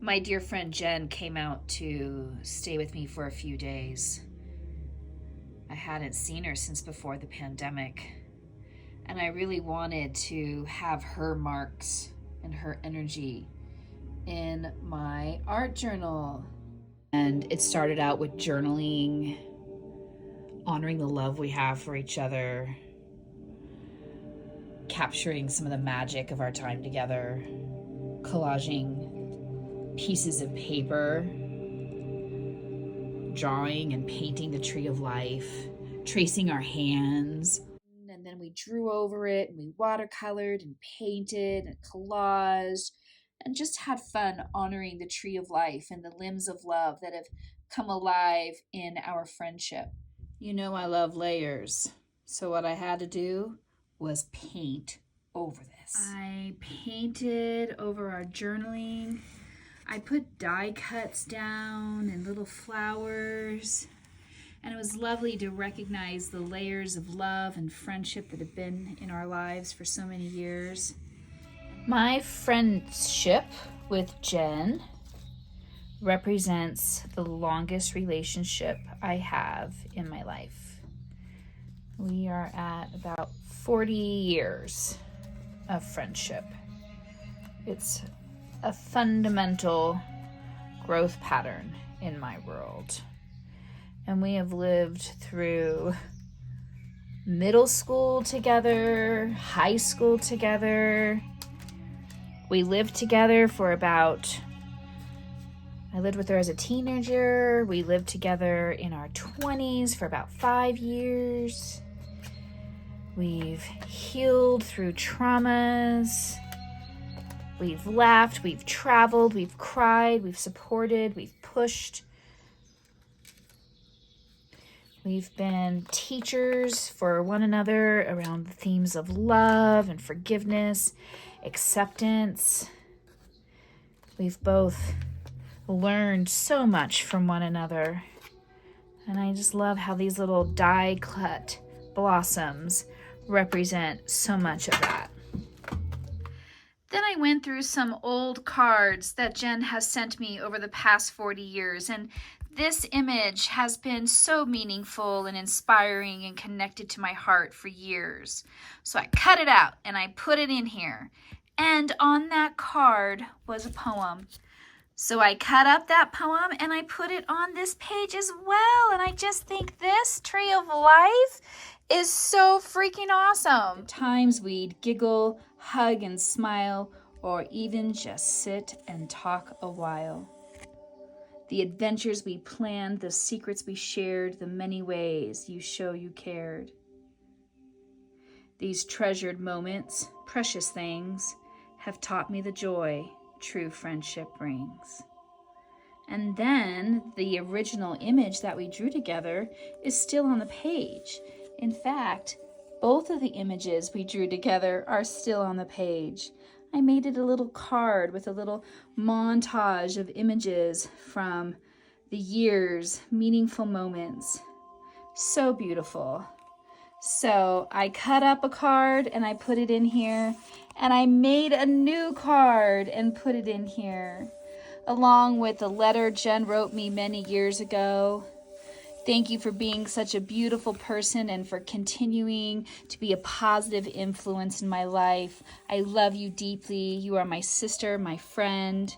My dear friend Jen came out to stay with me for a few days. I hadn't seen her since before the pandemic, and I really wanted to have her marks and her energy in my art journal. And it started out with journaling, honoring the love we have for each other, capturing some of the magic of our time together, collaging pieces of paper, drawing and painting the tree of life, tracing our hands. And then we drew over it and we watercolored and painted and collaged and just had fun honoring the tree of life and the limbs of love that have come alive in our friendship. You know, I love layers. So what I had to do was paint over this. I painted over our journaling. I put die cuts down and little flowers. And it was lovely to recognize the layers of love and friendship that have been in our lives for so many years. My friendship with Jen represents the longest relationship I have in my life. We are at about 40 years of friendship. It's a fundamental growth pattern in my world. And we have lived through middle school together, high school together. We lived together for I lived with her as a teenager. We lived together in our 20s for about 5 years. We've healed through traumas. We've laughed, we've traveled, we've cried, we've supported, we've pushed. We've been teachers for one another around the themes of love and forgiveness, acceptance. We've both learned so much from one another. And I just love how these little die cut blossoms represent so much of that. Then I went through some old cards that Jen has sent me over the past 40 years, and this image has been so meaningful and inspiring and connected to my heart for years. So I cut it out and I put it in here. And on that card was a poem. So I cut up that poem and I put it on this page as well. And I just think this tree of life is so freaking awesome. At times we'd giggle, hug and smile, or even just sit and talk a while. The adventures we planned, the secrets we shared, the many ways you show you cared. These treasured moments, precious things, have taught me the joy true friendship brings. And then the original image that we drew together is still on the page. In fact, both of the images we drew together are still on the page. I made it a little card with a little montage of images from the years, meaningful moments. So beautiful. So I cut up a card and I put it in here, and I made a new card and put it in here, along with the letter Jen wrote me many years ago. Thank you for being such a beautiful person and for continuing to be a positive influence in my life. I love you deeply. You are my sister, my friend,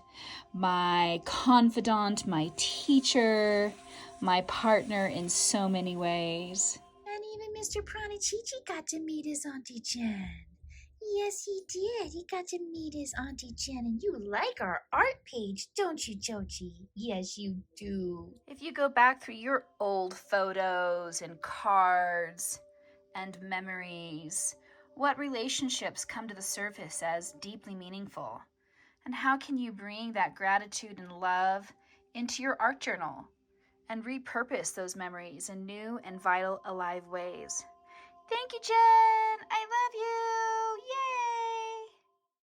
my confidant, my teacher, my partner in so many ways. And even Mr. Pranichichi got to meet his Auntie Jen. Yes, he did. He got to meet his Auntie Jen. And you like our art page, don't you, Joji? Yes, you do. If you go back through your old photos and cards and memories, what relationships come to the surface as deeply meaningful? And how can you bring that gratitude and love into your art journal and repurpose those memories in new and vital, alive ways? Thank you, Jen. I love you.